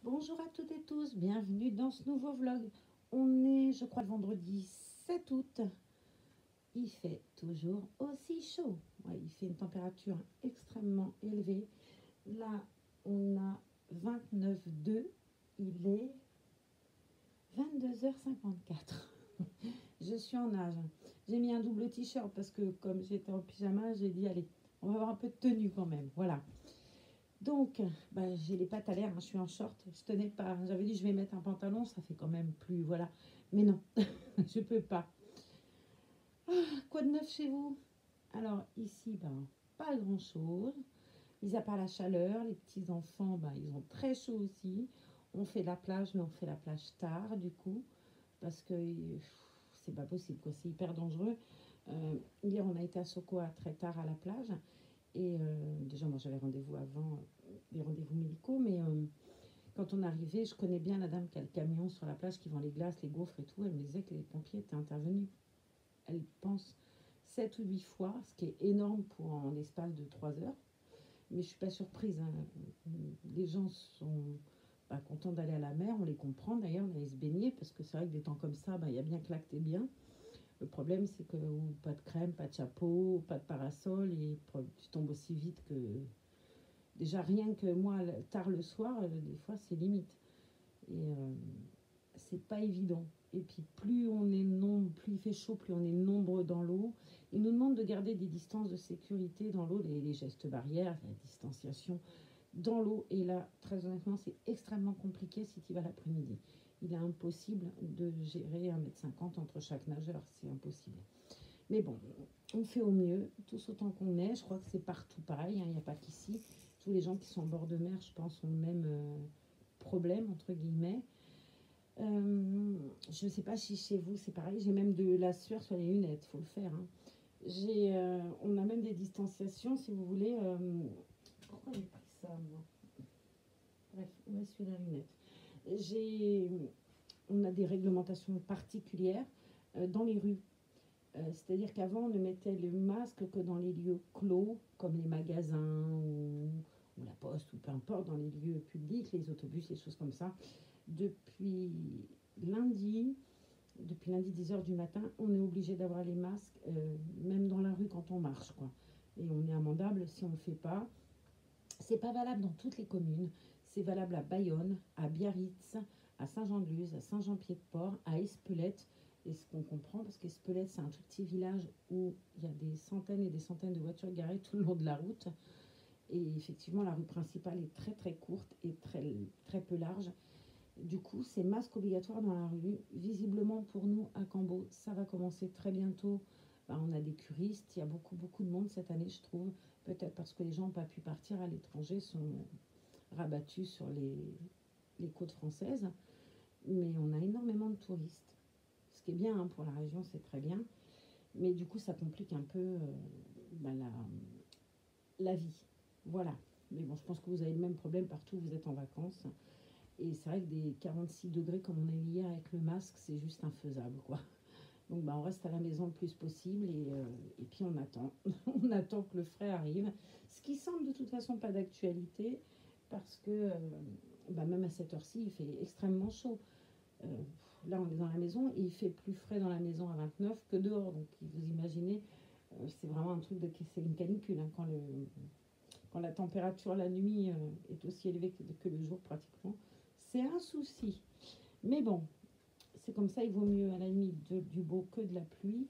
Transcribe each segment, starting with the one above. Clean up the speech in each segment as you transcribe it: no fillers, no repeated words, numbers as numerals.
Bonjour à toutes et tous, bienvenue dans ce nouveau vlog. On est, je crois, le vendredi 7 août. Il fait toujours aussi chaud. Ouais, il fait une température extrêmement élevée. Là, on a 29,2. Il est 22h54. Je suis en nage. J'ai mis un double t-shirt parce que comme j'étais en pyjama, j'ai dit allez, on va avoir un peu de tenue quand même. Voilà. Donc, j'ai les pattes à l'air, hein, je suis en short. Je tenais pas. J'avais dit je vais mettre un pantalon, ça fait quand même plus. Voilà. Mais non, je peux pas. Ah, quoi de neuf chez vous? Alors, ici, pas grand-chose. Mis à part la chaleur, les petits-enfants, ils ont très chaud aussi. On fait la plage, mais on fait la plage tard, du coup, parce que c'est pas possible, quoi. C'est hyper dangereux. Hier, on a été à Sokoa très tard à la plage. Et déjà, moi, j'avais rendez-vous avant, des rendez-vous médicaux, mais quand on arrivait, je connais bien la dame qui a le camion sur la plage qui vend les glaces, les gaufres et tout. Elle me disait que les pompiers étaient intervenus, elle pense, 7 ou 8 fois, ce qui est énorme pour un espace de 3 heures. Mais je suis pas surprise, hein. Les gens sont contents d'aller à la mer, on les comprend d'ailleurs, d'aller se baigner, parce que c'est vrai que des temps comme ça, il y a bien que là que t'es bien. Le problème, c'est que pas de crème, pas de chapeau, pas de parasol, et tu tombes aussi vite que. Déjà, rien que moi, tard le soir, des fois, c'est limite. Et c'est pas évident. Et puis, plus on est nombre, plus il fait chaud, plus on est nombreux dans l'eau. Ils nous demandent de garder des distances de sécurité dans l'eau, les gestes barrières, la distanciation dans l'eau. Et là, très honnêtement, c'est extrêmement compliqué si tu vas l'après-midi. Il est impossible de gérer 1,50 m entre chaque nageur. C'est impossible. Mais bon, on fait au mieux, tous autant qu'on est. Je crois que c'est partout pareil, hein. Il n'y a pas qu'ici. Tous les gens qui sont en bord de mer, je pense, ont le même problème, entre guillemets. Je ne sais pas si chez vous c'est pareil. J'ai même de la sueur sur les lunettes, il faut le faire, hein. On a même des distanciations, si vous voulez. Pourquoi j'ai pris ça, moi? Bref, où est-ce la lunette? J'ai, on a des réglementations particulières dans les rues. C'est-à-dire qu'avant, on ne mettait le masque que dans les lieux clos, comme les magasins ou la poste, ou peu importe, dans les lieux publics, les autobus, les choses comme ça. Depuis lundi, depuis lundi 10 h du matin, on est obligé d'avoir les masques, même dans la rue quand on marche, quoi. Et on est amendable si on ne le fait pas. C'est pas valable dans toutes les communes. C'est valable à Bayonne, à Biarritz, à Saint-Jean-de-Luz, à Saint-Jean-Pied-de-Port, à Espelette. Et ce qu'on comprend, parce qu'Espelette, c'est un tout petit village où il y a des centaines et des centaines de voitures garées tout le long de la route. Et effectivement, la rue principale est très très courte et très, très peu large. Du coup, c'est masque obligatoire dans la rue. Visiblement, pour nous, à Cambo, ça va commencer très bientôt. On a des curistes. Il y a beaucoup, beaucoup de monde cette année, je trouve. Peut-être parce que les gens n'ont pas pu partir à l'étranger, sont rabattus sur les côtes françaises. Mais on a énormément de touristes. Ce qui est bien, hein, pour la région, c'est très bien. Mais du coup, ça complique un peu la vie. Voilà. Mais bon, je pense que vous avez le même problème partout où vous êtes en vacances. Et c'est vrai que des 46 degrés comme on a eu hier avec le masque, c'est juste infaisable, quoi. Donc on reste à la maison le plus possible et puis on attend. On attend que le frais arrive. Ce qui semble de toute façon pas d'actualité parce que même à cette heure-ci, il fait extrêmement chaud. Euh, Là, on est dans la maison et il fait plus frais dans la maison à 29 que dehors. Donc vous imaginez, c'est vraiment un truc de. C'est une canicule, hein, quand la température la nuit est aussi élevée que le jour pratiquement. C'est un souci. Mais bon, c'est comme ça, il vaut mieux à la limite du beau que de la pluie.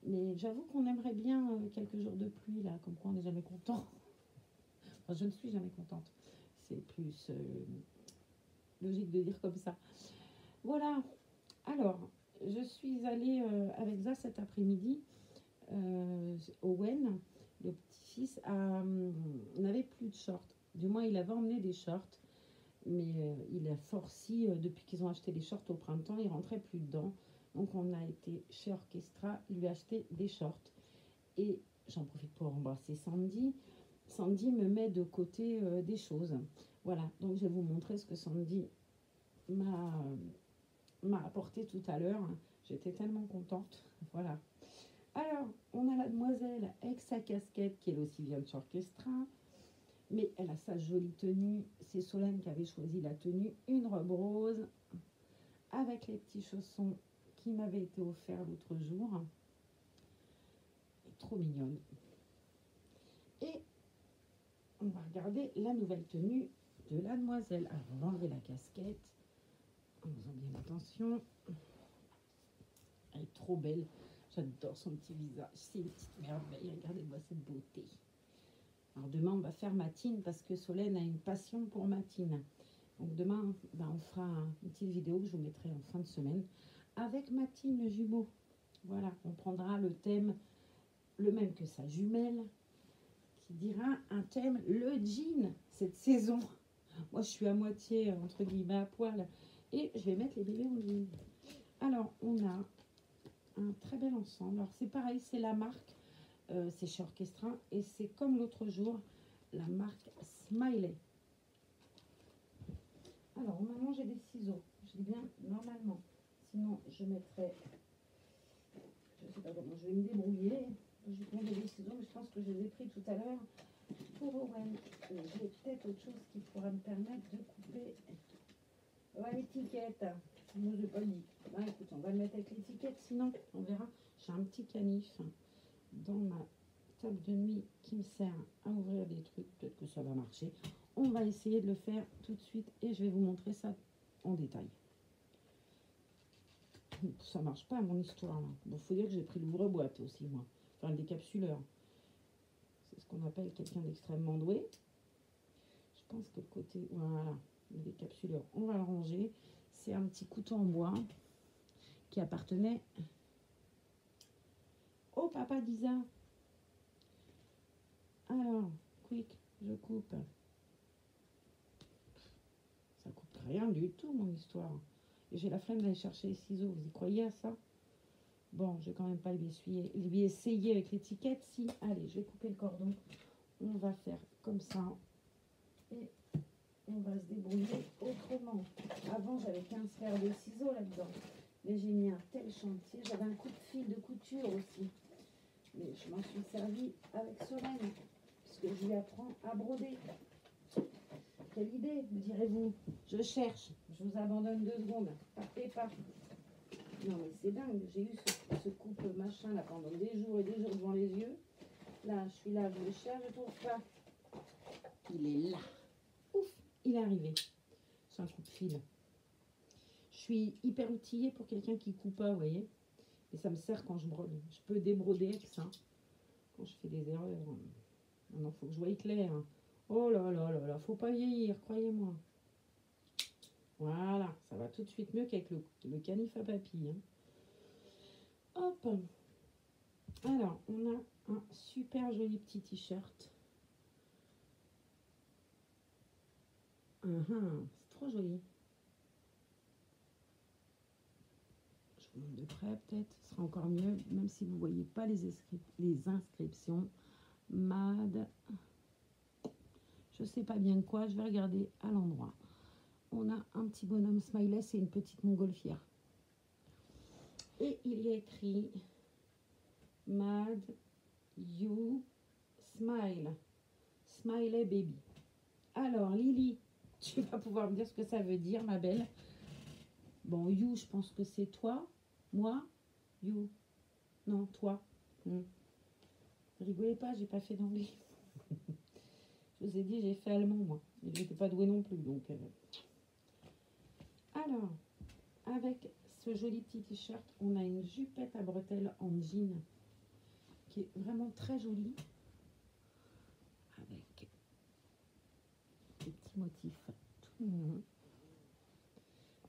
Mais j'avoue qu'on aimerait bien quelques jours de pluie, là, comme quoi on n'est jamais content. Enfin, je ne suis jamais contente. C'est plus logique de dire comme ça. Voilà. Alors, je suis allée avec Za cet après-midi Owen, le petit-fils, n'avait plus de shorts. Du moins, il avait emmené des shorts. Mais il a forci, depuis qu'ils ont acheté les shorts au printemps, il rentrait plus dedans. Donc on a été chez Orchestra lui acheter des shorts. Et j'en profite pour embrasser Sandy. Sandy me met de côté des choses. Voilà, donc je vais vous montrer ce que Sandy m'a m'a apporté tout à l'heure. J'étais tellement contente. Voilà. Alors, on a la demoiselle avec sa casquette qui elle aussi vient de chez Orchestra. Mais elle a sa jolie tenue. C'est Solène qui avait choisi la tenue. Une robe rose avec les petits chaussons qui m'avaient été offerts l'autre jour. Trop mignonne. Et on va regarder la nouvelle tenue de la demoiselle. Alors, on va enlever la casquette en faisant bien attention. Elle est trop belle. J'adore son petit visage. C'est une petite merveille. Regardez-moi cette beauté. Alors, demain, on va faire Matine parce que Solène a une passion pour Matine. Donc, demain, on fera une petite vidéo que je vous mettrai en fin de semaine avec Matine, le jumeau. Voilà, on prendra le thème, le même que sa jumelle, qui dira un thème, le jean, cette saison. Moi, je suis à moitié, entre guillemets, à poil. Et je vais mettre les bébés en jean. Alors, on a un très bel ensemble. Alors, c'est pareil, c'est la marque, c'est chez Orchestra. Et c'est comme l'autre jour, la marque Smiley. Alors, maman, j'ai des ciseaux. Je dis bien normalement. Sinon, je mettrai... Je ne sais pas comment je vais me débrouiller. Je vais prendre des ciseaux, mais je pense que je les ai pris tout à l'heure pour Owen. J'ai peut-être autre chose qui pourra me permettre de couper l'étiquette. Moi, je n'ai pas dit. Ah, écoute, on va le mettre avec l'étiquette, sinon, on verra. J'ai un petit canif dans ma table de nuit qui me sert à ouvrir des trucs. Peut-être que ça va marcher. On va essayer de le faire tout de suite et je vais vous montrer ça en détail. Ça marche pas mon histoire là. Bon, faut dire que j'ai pris l'ouvre-boîte aussi moi. Enfin le décapsuleur. C'est ce qu'on appelle quelqu'un d'extrêmement doué. Je pense que le côté, voilà, le décapsuleur, on va le ranger. C'est un petit couteau en bois qui appartenait au papa d'Isa. Alors, quick, je coupe. Ça coupe rien du tout mon histoire. Et j'ai la flemme d'aller chercher les ciseaux. Vous y croyez à ça? Bon, je vais quand même pas lui essayer avec l'étiquette. Si, allez, je vais couper le cordon. On va faire comme ça. Et on va se débrouiller autrement. Avant, j'avais 15 paires de ciseaux là-dedans. Mais j'ai mis un tel chantier. J'avais un coup de fil de couture aussi. Mais je m'en suis servi avec Solène. Puisque je lui apprends à broder. Quelle idée, me direz-vous? Je cherche. Je vous abandonne 2 secondes. Partez pas. Non mais c'est dingue, j'ai eu ce couple machin là pendant des jours et des jours devant les yeux. Là, je suis là, je le cherche, je trouve pas. Il est là. Ouf, il est arrivé. C'est un coup de fil. Je suis hyper outillée pour quelqu'un qui coupe pas, vous voyez. Et ça me sert quand je brode. Je peux débroder avec ça. Quand je fais des erreurs. Maintenant, faut que je voie clair. Oh là là là là, faut pas vieillir, croyez-moi. Voilà, ça va tout de suite mieux qu'avec le canif à papy. Hop. Alors, on a un super joli petit t-shirt. C'est trop joli. Je vous montre de près peut-être, ce sera encore mieux, même si vous ne voyez pas les inscriptions. MAD. Je ne sais pas bien quoi, je vais regarder à l'endroit. On a un petit bonhomme smiley, c'est une petite montgolfière. Et il y a écrit Mad You Smile. Smiley Baby. Alors, Lily, tu vas pouvoir me dire ce que ça veut dire, ma belle. Bon, you, je pense que c'est toi. Moi, you. Non, toi. Rigolez pas, j'ai pas fait d'anglais. Je vous ai dit, j'ai fait allemand, moi. Et j'étais pas douée non plus, donc... Alors, avec ce joli petit t-shirt, on a une jupette à bretelles en jean qui est vraiment très jolie. Avec des petits motifs tout mignons.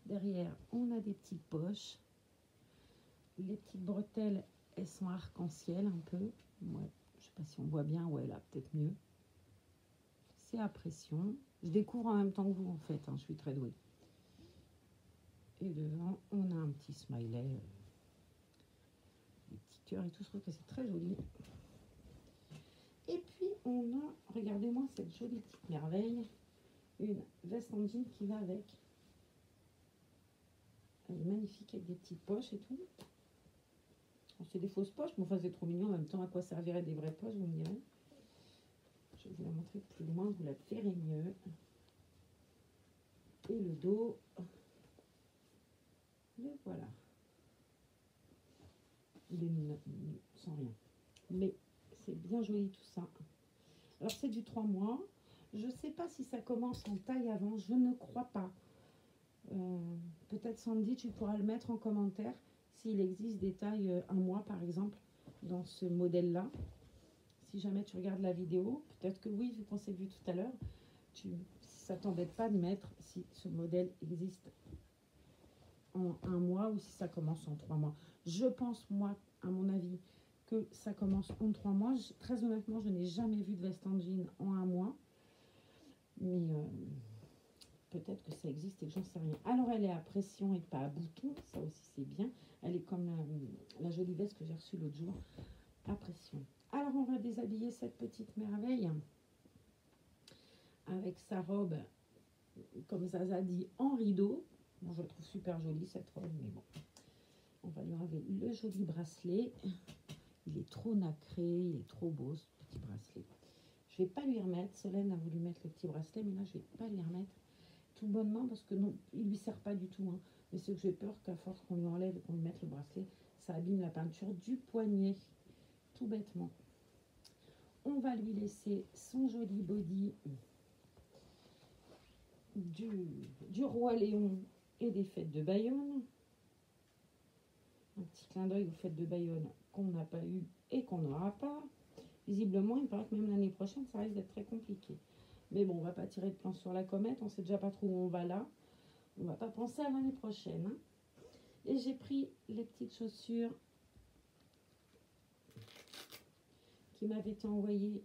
Derrière, on a des petites poches. Les petites bretelles, elles sont arc-en-ciel un peu. Ouais, je sais pas si on voit bien. Ouais, là, peut-être mieux. C'est à pression. Je découvre en même temps que vous, en fait. Je suis très douée. Et devant, on a un petit smiley. Des petits cœurs et tout. Je trouve que c'est très joli. Et puis, on a, regardez-moi cette jolie petite merveille. Une veste en jean qui va avec. Elle est magnifique avec des petites poches et tout. C'est des fausses poches, mais enfin c'est trop mignon. En même temps, à quoi serviraient des vraies poches, vous me direz. Je Je vais vous la montrer plus loin, vous la verrez mieux. Et le dos, le voilà. Il est sans rien. Mais c'est bien joli tout ça. Alors c'est du 3 mois. Je ne sais pas si ça commence en taille avant, je ne crois pas. Peut-être Sandy, tu pourras le mettre en commentaire s'il existe des tailles 1 mois par exemple dans ce modèle-là. Si jamais tu regardes la vidéo, peut-être que oui, vu qu'on s'est vu tout à l'heure, ça t'embête pas de mettre si ce modèle existe en 1 mois ou si ça commence en 3 mois. Je pense, moi, à mon avis, que ça commence en 3 mois. Très honnêtement, je n'ai jamais vu de veste en jean en 1 mois. Mais peut-être que ça existe et que j'en sais rien. Alors, elle est à pression et pas à bouton. Ça aussi, c'est bien. Elle est comme la jolie veste que j'ai reçue l'autre jour, à pression. Alors, on va déshabiller cette petite merveille avec sa robe, comme Zaza dit, en rideau. Bon, je la trouve super jolie, cette robe, mais bon. On va lui enlever le joli bracelet. Il est trop nacré, il est trop beau, ce petit bracelet. Je ne vais pas lui remettre. Solène a voulu mettre le petit bracelet, mais là, je ne vais pas lui remettre tout bonnement parce que non, il ne lui sert pas du tout. Hein. Mais c'est que j'ai peur qu'à force qu'on lui enlève et qu'on lui mette le bracelet, ça abîme la peinture du poignet, tout bêtement. On va lui laisser son joli body du roi Léon et des fêtes de Bayonne. Un petit clin d'œil aux fêtes de Bayonne qu'on n'a pas eu et qu'on n'aura pas. Visiblement, il paraît que même l'année prochaine, ça risque d'être très compliqué. Mais bon, on va pas tirer de plan sur la comète. On sait déjà pas trop où on va là. On va pas penser à l'année prochaine. Hein. Et j'ai pris les petites chaussures qui m'avaient été envoyées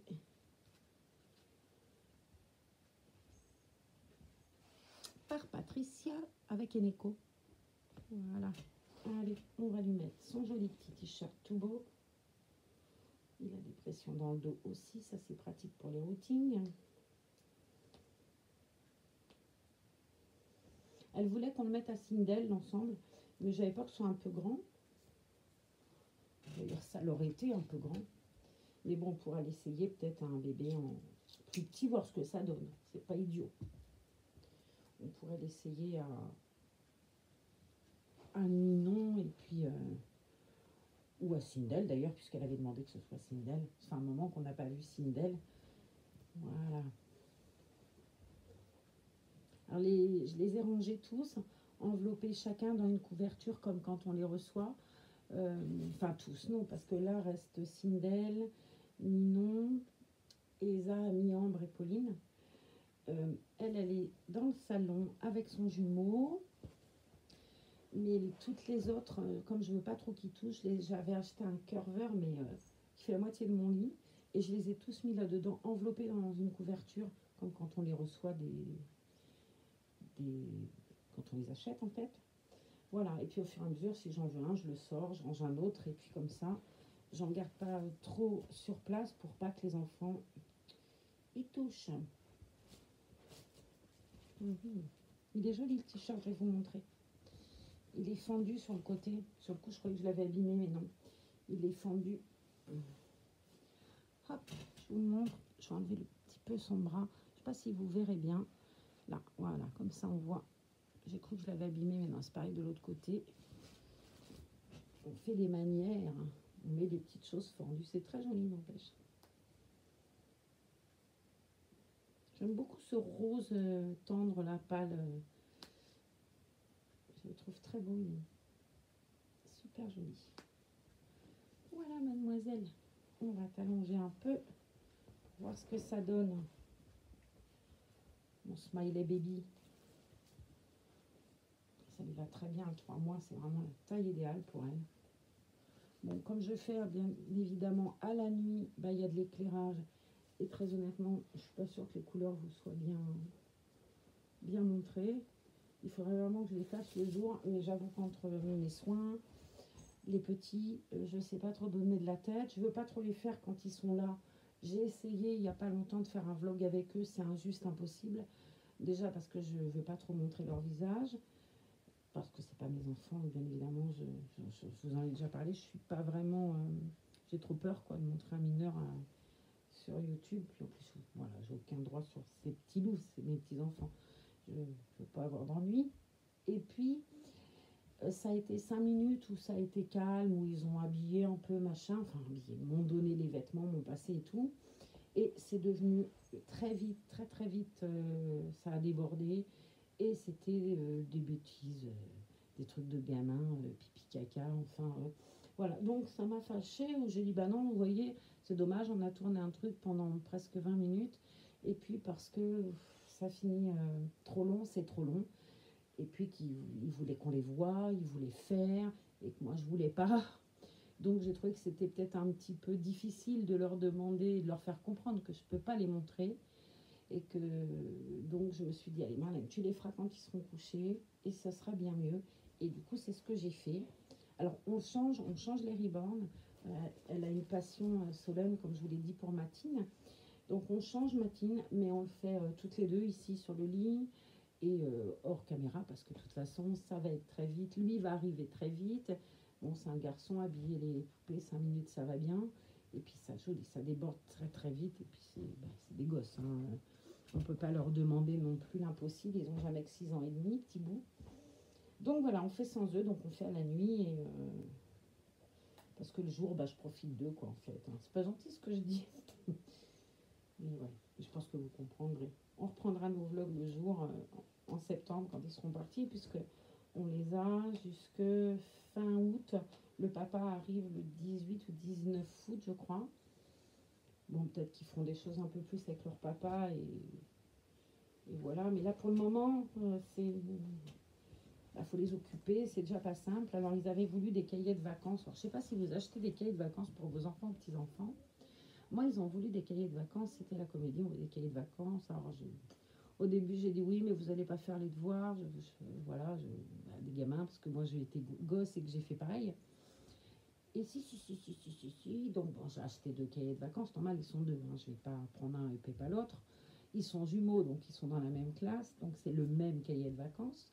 par Patricia avec Eneco. Voilà. Allez, on va lui mettre son joli petit t-shirt tout beau. Il a des pressions dans le dos aussi. Ça, c'est pratique pour les routines. Elle voulait qu'on le mette à Sindel, l'ensemble, mais j'avais peur que ce soit un peu grand. D'ailleurs, ça l'aurait été un peu grand. Mais bon, on pourra l'essayer peut-être à un bébé en plus petit, voir ce que ça donne. C'est pas idiot. On pourrait l'essayer à un Ninon et puis... ou à Sindel d'ailleurs, puisqu'elle avait demandé que ce soit Sindel. Ça fait un moment qu'on n'a pas vu Sindel. Voilà. Alors je les ai rangés tous, enveloppés chacun dans une couverture comme quand on les reçoit. Enfin tous, non, parce que là reste Sindel, Ninon, Esa, Mi-Ambre et Pauline. Elle est dans le salon avec son jumeau. Mais toutes les autres, comme je ne veux pas trop qu'ils touchent, j'avais acheté un curver, mais qui fait la moitié de mon lit. Et je les ai tous mis là-dedans, enveloppés dans une couverture, comme quand on les reçoit quand on les achète en fait. Voilà, et puis au fur et à mesure, si j'en veux un, je le sors, je range un autre, et puis comme ça, j'en garde pas trop sur place pour pas que les enfants y touchent. Il est joli le t-shirt, je vais vous montrer. Il est fendu sur le côté. Sur le coup, je croyais que je l'avais abîmé, mais non. Il est fendu. Hop, je vous montre. Je vais enlever le petit peu son bras. Je ne sais pas si vous verrez bien. Là, voilà, comme ça on voit. J'ai cru que je l'avais abîmé, mais non, c'est pareil de l'autre côté. On fait des manières. On met des petites choses fendues. C'est très joli, n'empêche. J'aime beaucoup ce rose tendre, la pâle. Je le trouve très beau. Super joli. Voilà, mademoiselle. On va t'allonger un peu. Voir ce que ça donne. Mon smiley baby. Ça lui va très bien. 3 mois, c'est vraiment la taille idéale pour elle. Bon, comme je fais bien évidemment à la nuit, bah, y a de l'éclairage. Et très honnêtement, je suis pas sûre que les couleurs vous soient bien montrées. Il faudrait vraiment que je les fasse le jour. Mais j'avoue qu'entre mes soins, les petits, je ne sais pas trop donner de la tête. Je ne veux pas trop les faire quand ils sont là. J'ai essayé il n'y a pas longtemps de faire un vlog avec eux. C'est juste impossible. Déjà parce que je ne veux pas trop montrer leur visage. Parce que c'est pas mes enfants. Bien évidemment, je vous en ai déjà parlé. Je suis pas vraiment... j'ai trop peur quoi, de montrer un mineur sur YouTube. Puis en plus, voilà, j'ai aucun droit sur ces petits loups, c'est mes petits-enfants. Je ne veux pas avoir d'ennui. Et puis, ça a été 5 minutes où ça a été calme, où ils ont habillé un peu, machin, enfin habillé, m'ont donné les vêtements, m'ont passé et tout. Et c'est devenu très vite, très très vite, ça a débordé. Et c'était des bêtises, des trucs de gamins, pipi caca, enfin. Voilà, donc ça m'a fâchée, où j'ai dit, bah non, vous voyez, c'est dommage, on a tourné un truc pendant presque 20 minutes. Et puis parce que ça finit trop long, c'est trop long. Et puis qu'ils voulaient qu'on les voie, ils voulaient faire, et que moi je voulais pas. Donc j'ai trouvé que c'était peut-être un petit peu difficile de leur demander, de leur faire comprendre que je ne peux pas les montrer. Et que donc je me suis dit, allez Marlène, tu les feras quand ils seront couchés, et ça sera bien mieux. Et du coup c'est ce que j'ai fait. Alors on change les ribornes. Elle a une passion Solène, comme je vous l'ai dit, pour Matine. Donc on change Matine, mais on le fait toutes les deux ici sur le lit et hors caméra, parce que de toute façon ça va être très vite. Lui va arriver très vite. Bon, c'est un garçon, habillé les poupées, 5 minutes ça va bien. Et puis ça joue, ça déborde très très vite. Et puis c'est des gosses, hein. On ne peut pas leur demander non plus l'impossible. Ils n'ont jamais que 6 ans et demi, petit bout. Donc voilà, on fait sans eux, donc on fait à la nuit. Et, parce que le jour, bah, je profite d'eux, quoi, en fait, hein. C'est pas gentil ce que je dis. Mais ouais, je pense que vous comprendrez. On reprendra nos vlogs le jour, en septembre, quand ils seront partis, puisque on les a jusque fin août. Le papa arrive le 18 ou 19 août, je crois. Bon, peut-être qu'ils feront des choses un peu plus avec leur papa, et voilà. Mais là, pour le moment, bah, faut les occuper, c'est déjà pas simple. Alors, ils avaient voulu des cahiers de vacances. Alors, je sais pas si vous achetez des cahiers de vacances pour vos enfants ou petits-enfants. Moi, ils ont voulu des cahiers de vacances. C'était la comédie, on voulait des cahiers de vacances. Alors, au début, j'ai dit oui, mais vous n'allez pas faire les devoirs. Voilà, bah, des gamins, parce que moi, j'ai été gosse et que j'ai fait pareil. Et si. Donc, bon, j'ai acheté 2 cahiers de vacances. Normal, ils sont 2, hein. Je ne vais pas prendre un et pas l'autre. Ils sont jumeaux, donc ils sont dans la même classe. Donc, c'est le même cahier de vacances.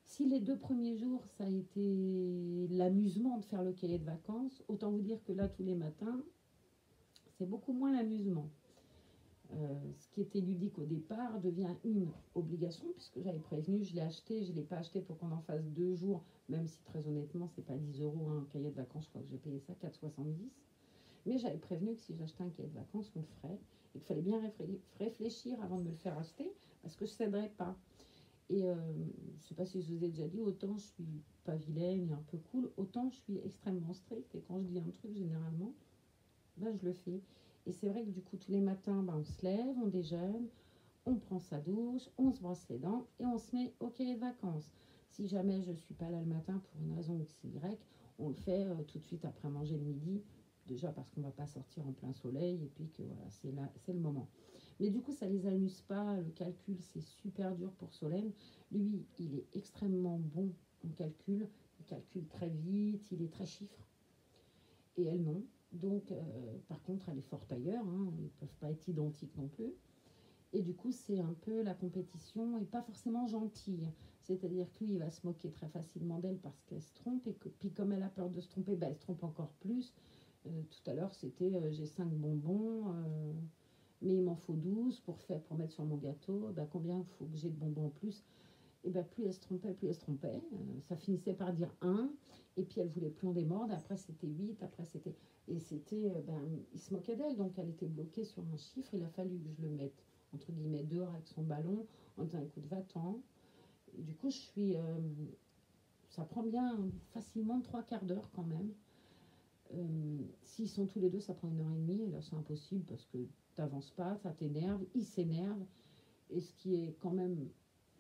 Si les 2 premiers jours, ça a été l'amusement de faire le cahier de vacances, autant vous dire que là, tous les matins, c'est beaucoup moins l'amusement. Ce qui était ludique au départ devient une obligation, puisque j'avais prévenu, je l'ai acheté, je ne l'ai pas acheté pour qu'on en fasse 2 jours, même si très honnêtement, c'est pas 10 euros, hein, un cahier de vacances, je crois que j'ai payé ça 4,70. Mais j'avais prévenu que si j'achetais un cahier de vacances, on le ferait, et qu'il fallait bien réfléchir avant de me le faire acheter, parce que je ne céderais pas. Et je ne sais pas si je vous ai déjà dit, autant je suis pas vilaine et un peu cool, autant je suis extrêmement stricte, et quand je dis un truc, généralement, ben, je le fais. Et c'est vrai que du coup, tous les matins, ben, on se lève, on déjeune, on prend sa douche, on se brosse les dents et on se met au cahier de vacances. Si jamais je ne suis pas là le matin pour une raison X, Y, on le fait tout de suite après manger le midi. Déjà parce qu'on ne va pas sortir en plein soleil et puis que voilà, c'est le moment. Mais du coup, ça ne les amuse pas. Le calcul, c'est super dur pour Solène. Lui, il est extrêmement bon en calcul. Il calcule très vite, il est très chiffre. Et elle, non. Donc, par contre, elle est forte ailleurs, hein. Ils ne peuvent pas être identiques non plus. Et du coup, c'est un peu la compétition et pas forcément gentille. C'est-à-dire que lui, il va se moquer très facilement d'elle parce qu'elle se trompe. Et que, puis comme elle a peur de se tromper, bah, elle se trompe encore plus. Tout à l'heure, c'était j'ai 5 bonbons, mais il m'en faut 12 pour mettre sur mon gâteau. Bah, combien il faut que j'ai de bonbons en plus? Et bah, plus elle se trompait, plus elle se trompait. Ça finissait par dire 1. Et puis elle voulait plus en démordre. Après, c'était 8. Après, c'était... Et c'était... il se moquait d'elle. Donc, elle était bloquée sur un chiffre. Il a fallu que je le mette, entre guillemets, dehors avec son ballon. En disant, écoute, va-t'en. Et du coup, ça prend bien facilement 3/4 d'heure quand même. S'ils sont tous les deux, ça prend 1 heure et demie. Et là, c'est impossible parce que t'avances pas, ça t'énerve, il s'énerve. Et ce qui est quand même...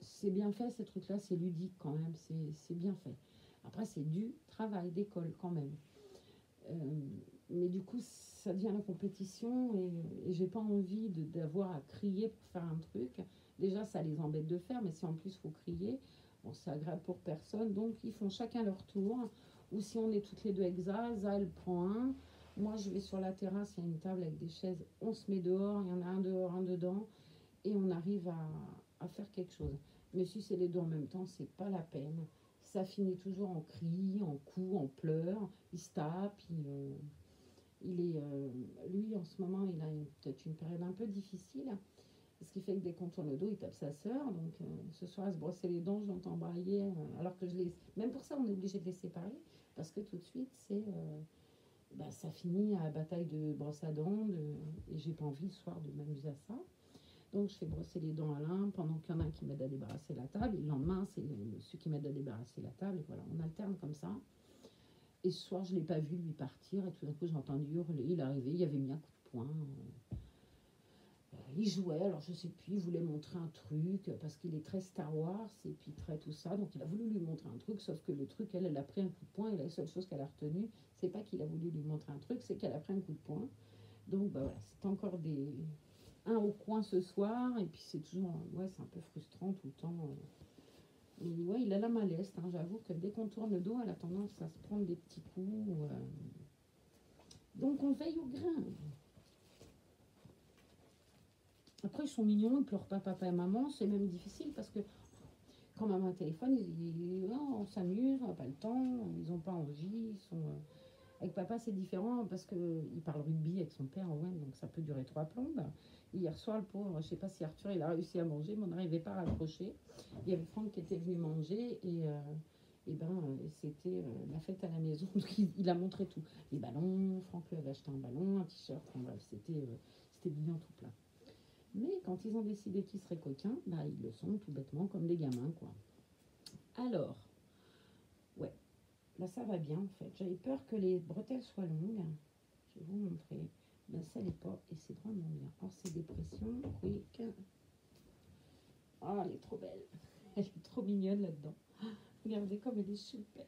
C'est bien fait, ces trucs-là, c'est ludique quand même, c'est bien fait. Après, c'est du travail d'école quand même. Euh, mais du coup, ça devient la compétition et j'ai pas envie d'avoir à crier pour faire un truc. Déjà, ça les embête de faire, mais si en plus il faut crier, bon, c'est agréable pour personne. Donc, ils font chacun leur tour. Ou si on est toutes les deux exa, Za, elle prend un. Moi, je vais sur la terrasse, il y a une table avec des chaises. On se met dehors, il y en a un dehors, un dedans. Et on arrive à faire quelque chose. Mais si c'est les deux en même temps, c'est pas la peine. Ça finit toujours en cris, en coups, en pleurs. Ils se tapent. Lui, en ce moment, il a peut-être une période un peu difficile. Ce qui fait que dès qu'on tourne le dos, il tape sa sœur. Donc ce soir, à se brosser les dents, je l'entends brailler. Alors que je les... Même pour ça, on est obligé de les séparer. Parce que tout de suite, ça finit à la bataille de brosse à dents. Et j'ai pas envie le soir de m'amuser à ça. Donc je fais brosser les dents à l'un pendant qu'il y en a un qui m'aide à débarrasser la table. Et le lendemain, c'est celui qui m'aide à débarrasser la table. Et voilà, on alterne comme ça. Et ce soir, je ne l'ai pas vu lui partir. Et tout d'un coup, j'ai entendu hurler. Il est arrivé, il avait mis un coup de poing. Il jouait, alors je sais plus, il voulait montrer un truc parce qu'il est très Star Wars et puis très tout ça. Donc il a voulu lui montrer un truc, sauf que le truc, elle a pris un coup de poing et la seule chose qu'elle a retenue, c'est pas qu'il a voulu lui montrer un truc, c'est qu'elle a pris un coup de poing. Donc voilà, c'est encore un au coin ce soir et puis c'est toujours, ouais, c'est un peu frustrant tout le temps. Mais ouais, il a la malaise, hein. J'avoue que dès qu'on tourne le dos, elle a tendance à se prendre des petits coups. Donc on veille au grain. Après, ils sont mignons, ils pleurent pas papa et maman. C'est même difficile parce que quand maman téléphone, ils disent oh, on s'amuse, on n'a pas le temps, ils n'ont pas envie. Avec papa, c'est différent parce qu'il parle rugby avec son père, ouais, donc ça peut durer 3 plombes. Hier soir, le pauvre, je ne sais pas si Arthur il a réussi à manger, mais on n'arrivait pas à raccrocher. Il y avait Franck qui était venu manger c'était la fête à la maison. Donc il a montré tout. Les ballons, Franck lui avait acheté un ballon, un t-shirt, enfin, bref, c'était bien tout plein. Mais quand ils ont décidé qu'ils seraient coquins, ils le sont tout bêtement comme des gamins, quoi. Alors, ouais, là ça va bien en fait. J'avais peur que les bretelles soient longues. Je vais vous montrer. Ben ça l'est pas et c'est vraiment bien. Alors c'est dépression, quick. Oh, elle est trop belle. Elle est trop mignonne là-dedans. Regardez comme elle est super.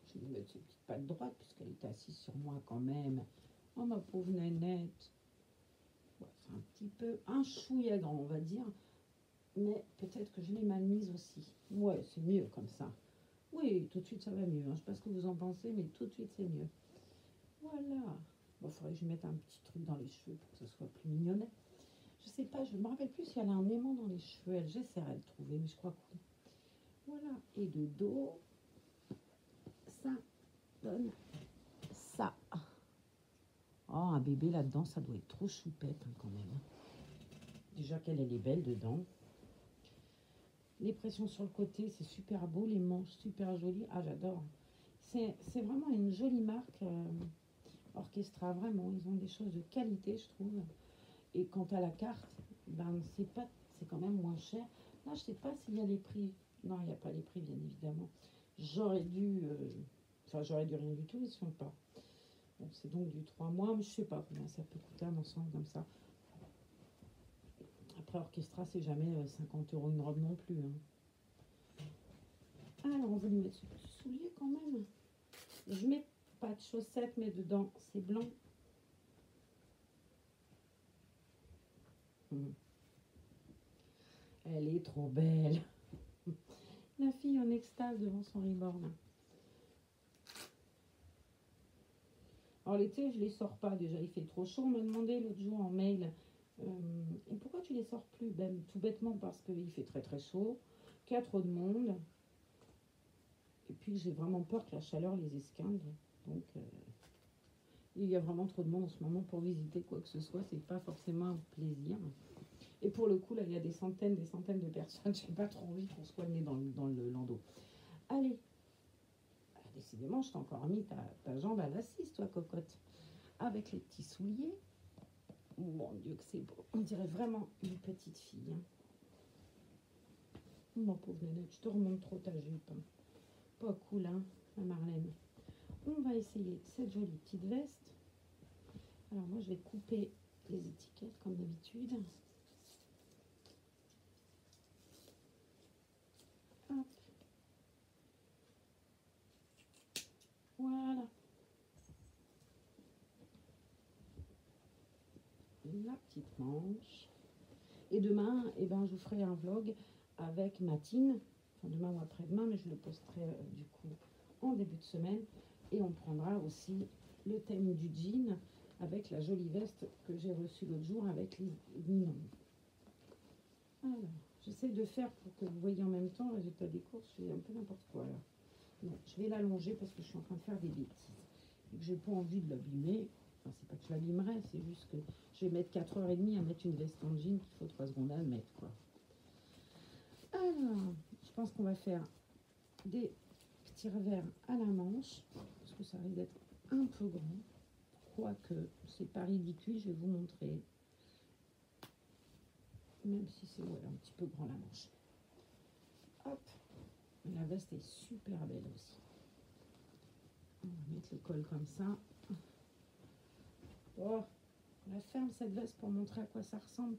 Je vais lui mettre ses petites pattes droites puisqu'elle était assise sur moi quand même. Oh ma pauvre nénette. Ouais, c'est un petit peu un chouïa grand, on va dire. Mais peut-être que je l'ai mal mise aussi. Ouais, c'est mieux comme ça. Oui, tout de suite ça va mieux. Je sais pas ce que vous en pensez, mais tout de suite c'est mieux. Voilà. Bon, faudrait que je mette un petit truc dans les cheveux pour que ce soit plus mignonnet. Je sais pas, je me rappelle plus si elle a un aimant dans les cheveux. J'essaierai de le trouver, mais je crois que oui. Voilà. Et de dos, ça donne ça. Oh, un bébé là-dedans, ça doit être trop choupette hein, quand même. Déjà qu'elle est belle dedans. Les pressions sur le côté, c'est super beau. Les manches, super jolies. Ah, j'adore. C'est vraiment une jolie marque. Orchestra, vraiment. Ils ont des choses de qualité, je trouve. Et quant à la carte, c'est quand même moins cher. Là, je sais pas s'il y a les prix. Non, il n'y a pas les prix, bien évidemment. J'aurais dû rien du tout, ils ne sont pas. Bon, c'est donc du 3 mois, mais je sais pas combien ça peut coûter un ensemble comme ça. Après, Orchestra, c'est jamais 50 € une robe non plus. Hein. Alors, on veut lui mettre ce petit soulier quand même. Je mets pas de chaussettes, mais dedans, c'est blanc. Elle est trop belle. La fille en extase devant son reborn. Alors l'été, je les sors pas déjà, il fait trop chaud. On m'a demandé l'autre jour en mail, et pourquoi tu les sors plus? Ben, tout bêtement parce qu'il fait très très chaud, qu'il y a trop de monde. Et puis j'ai vraiment peur que la chaleur les esquinde. Donc il y a vraiment trop de monde en ce moment pour visiter quoi que ce soit. C'est pas forcément un plaisir. Et pour le coup, là, il y a des centaines de personnes. J'ai pas trop envie qu'on soit le nez dans le landau. Allez. Décidément, je t'ai encore mis ta jambe à l'assise, toi, cocotte. Avec les petits souliers. Mon Dieu, que c'est beau. On dirait vraiment une petite fille. Hein. Mon pauvre nénette, je te remonte trop ta jupe. Hein. Pas cool, hein, ma Marlène. On va essayer cette jolie petite veste. Alors, moi, je vais couper les étiquettes, comme d'habitude. Hop. Voilà. La petite manche. Et demain, je vous ferai un vlog avec Matine. Enfin, demain ou après-demain, mais je le posterai du coup en début de semaine. Et on prendra aussi le thème du jean avec la jolie veste que j'ai reçue l'autre jour avec les nions. Alors, j'essaie de faire pour que vous voyez en même temps le résultat des courses. Je fais un peu n'importe quoi là. Non, je vais l'allonger parce que je suis en train de faire des bêtises. et que j'ai pas envie de l'abîmer, enfin c'est pas que je l'abîmerais, c'est juste que je vais mettre 4h30 à mettre une veste en jean qu'il faut 3 secondes à mettre quoi. Alors, je pense qu'on va faire des petits revers à la manche, parce que ça risque d'être un peu grand, quoique c'est pas ridicule, je vais vous montrer, même si c'est ouais, un petit peu grand la manche. Hop, la veste est super belle aussi. On va mettre le col comme ça. Oh, on la ferme cette veste pour montrer à quoi ça ressemble,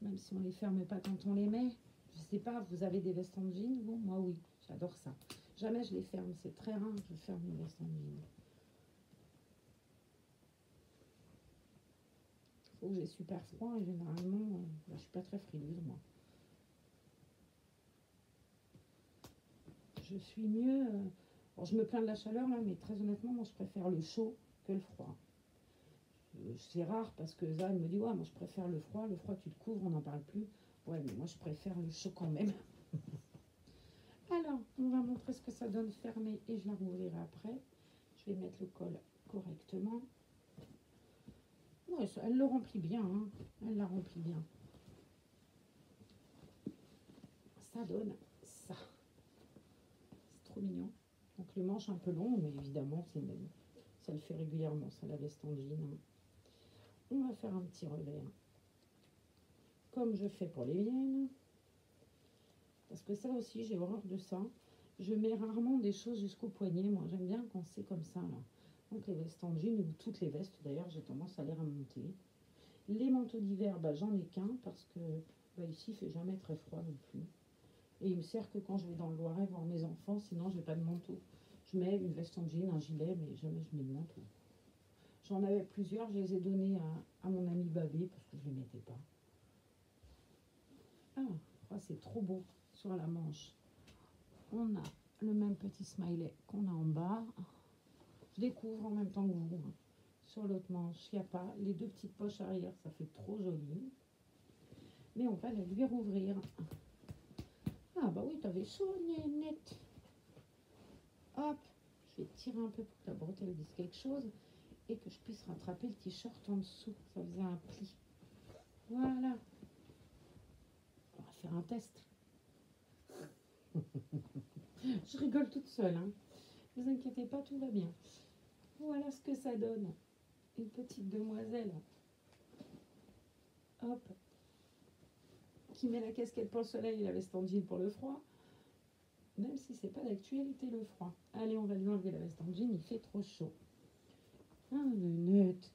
même si on les ferme pas quand on les met. Je sais pas, vous avez des vestes en jean, vous? Moi oui, j'adore ça. Jamais je les ferme, c'est très rare que je ferme une veste en jean. Faut que j'ai super froid et généralement, je suis pas très frileuse moi. Je suis mieux. Bon, je me plains de la chaleur là, mais très honnêtement, moi je préfère le chaud que le froid. C'est rare parce que Zan me dit ouais, moi je préfère le froid tu te couvres, on n'en parle plus. Ouais, mais moi je préfère le chaud quand même. Alors, on va montrer ce que ça donne fermé et je la rouvrirai après. Je vais mettre le col correctement. Ouais, ça, elle le remplit bien, hein. Elle la remplit bien. Ça donne ça. C'est trop mignon. Donc les manches un peu longues, mais évidemment, ça le fait régulièrement, ça la veste en jean. Hein. On va faire un petit revers, comme je fais pour les miennes. Parce que ça aussi, j'ai horreur de ça. Je mets rarement des choses jusqu'au poignet. Moi, j'aime bien quand c'est comme ça, là. Donc les vestes en jean, ou toutes les vestes, d'ailleurs, j'ai tendance à les remonter. Les manteaux d'hiver, bah, j'en ai qu'un, parce que bah, ici, il fait jamais très froid non plus. Et il me sert que quand je vais dans le Loiret voir mes enfants, sinon, j'ai pas de manteau. Je mets une veste en jean, un gilet, mais jamais je mets de manteau. J'en avais plusieurs, je les ai donnés à mon ami Babé, parce que je ne les mettais pas. Ah, c'est trop beau sur la manche. On a le même petit smiley qu'on a en bas. Je découvre en même temps que vous. Hein. Sur l'autre manche, il n'y a pas. Les deux petites poches arrière, ça fait trop joli. Mais on va la lui rouvrir. Ah bah oui, t'avais chaud, net. Hop, je vais tirer un peu pour que la bretelle dise quelque chose et que je puisse rattraper le t-shirt en dessous. Ça faisait un pli. Voilà. On va faire un test. Je rigole toute seule. Hein. Ne vous inquiétez pas, tout va bien. Voilà ce que ça donne. Une petite demoiselle. Hop. Qui met la casquette pour le soleil et la veste en jean pour le froid. Même si c'est pas d'actualité le froid. Allez, on va lui enlever la veste en jean, il fait trop chaud. Ah, le net.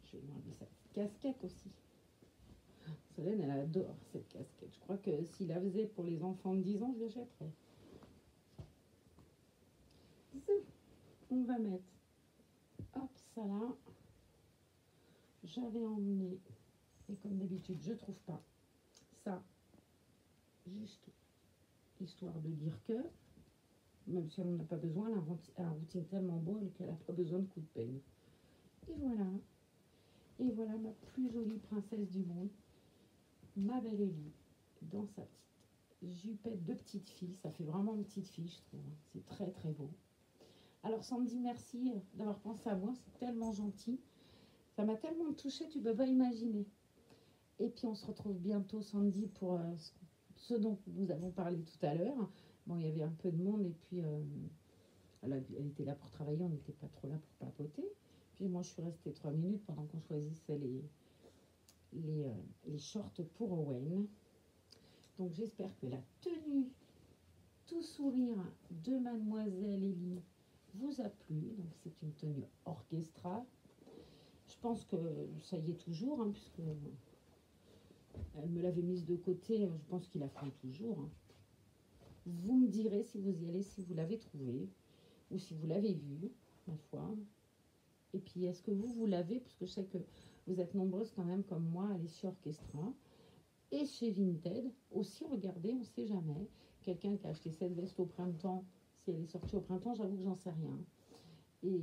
Je vais lui enlever sa petite casquette aussi. Solène, elle adore cette casquette. Je crois que s'il la faisait pour les enfants de 10 ans, je l'achèterais. On va mettre, hop, ça là. J'avais emmené, et comme d'habitude, je trouve pas ça, juste histoire de dire que, même si elle n'en a pas besoin, elle a un routine tellement beau qu'elle n'a pas besoin de coup de peine. Et voilà. Et voilà ma plus jolie princesse du monde, ma belle Ellie, dans sa petite jupette de petite fille. Ça fait vraiment une petite fille, je trouve. C'est très très beau. Alors Sandy, merci d'avoir pensé à moi, c'est tellement gentil. Ça m'a tellement touchée, tu ne peux pas imaginer. Et puis on se retrouve bientôt, Sandy, pour ce dont nous avons parlé tout à l'heure. Bon, il y avait un peu de monde et puis elle était là pour travailler, on n'était pas trop là pour papoter. Puis moi, je suis restée 3 minutes pendant qu'on choisissait les shorts pour Owen. Donc j'espère que la tenue tout sourire de Mademoiselle Ellie vous a plu. Donc c'est une tenue orchestra. Je pense que ça y est toujours, hein, puisque elle me l'avait mise de côté. Je pense qu'il la fera toujours. Hein. Vous me direz si vous y allez, si vous l'avez trouvé ou si vous l'avez vu, ma foi. Et puis, est-ce que vous l'avez? Parce que je sais que vous êtes nombreuses quand même comme moi à aller chez Orchestra et chez Vinted. Aussi, regardez, on ne sait jamais. Quelqu'un qui a acheté cette veste au printemps, si elle est sortie au printemps, j'avoue que j'en sais rien. Et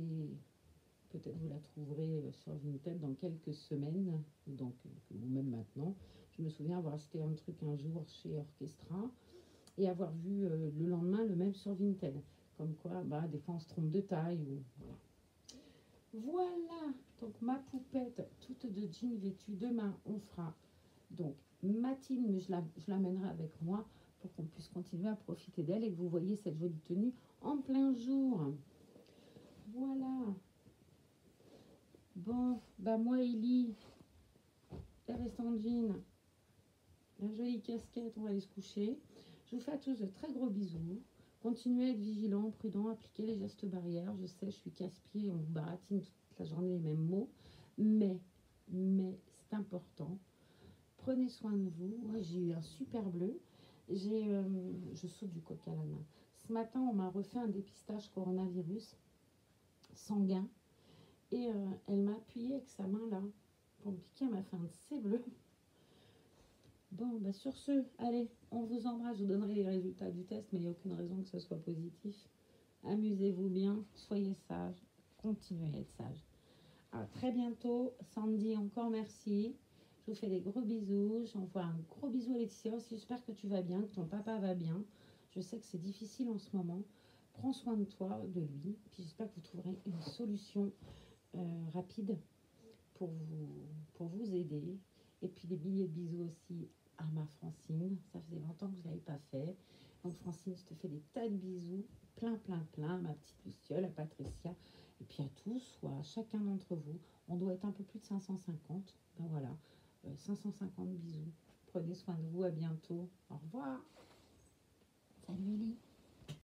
peut-être vous la trouverez sur Vinted dans quelques semaines, donc, ou même maintenant. Je me souviens avoir acheté un truc un jour chez Orchestra et avoir vu le lendemain le même sur Vinted. Comme quoi, bah, des fois on se trompe de taille. Ou, voilà. Voilà, donc ma poupette toute de jean vêtue. Demain, on fera donc Matine, mais je l'amènerai avec moi pour qu'on puisse continuer à profiter d'elle et que vous voyez cette jolie tenue en plein jour. Voilà. Bon, bah moi, Ellie, elle reste en jean. La jolie casquette, on va aller se coucher. Je vous fais à tous de très gros bisous. Continuez à être vigilants, prudents, appliquez les gestes barrières. Je sais, je suis casse-pied, on vous baratine toute la journée les mêmes mots. Mais c'est important. Prenez soin de vous. Moi, j'ai eu un super bleu. Je saute du coq à la main. Ce matin, on m'a refait un dépistage coronavirus sanguin. Et elle m'a appuyé avec sa main là pour me piquer. Elle m'a fait un de ces bleus. Bon, bah sur ce, allez, on vous embrasse. Je vous donnerai les résultats du test, mais il n'y a aucune raison que ce soit positif. Amusez-vous bien, soyez sages, continuez à être sages. À très bientôt. Sandy, encore merci. Je vous fais des gros bisous. J'envoie un gros bisou à Laetitia aussi. J'espère que tu vas bien, que ton papa va bien. Je sais que c'est difficile en ce moment. Prends soin de toi, de lui. Puis j'espère que vous trouverez une solution rapide pour vous aider. Et puis des billets de bisous aussi à ma Francine. Ça faisait longtemps que je ne l'avais pas fait. Donc Francine, je te fais des tas de bisous. Plein, ma petite Luciole, à Patricia. Et puis à tous, ou à chacun d'entre vous. On doit être un peu plus de 550. Ben voilà, 550 bisous. Prenez soin de vous, à bientôt. Au revoir. Salut Ellie.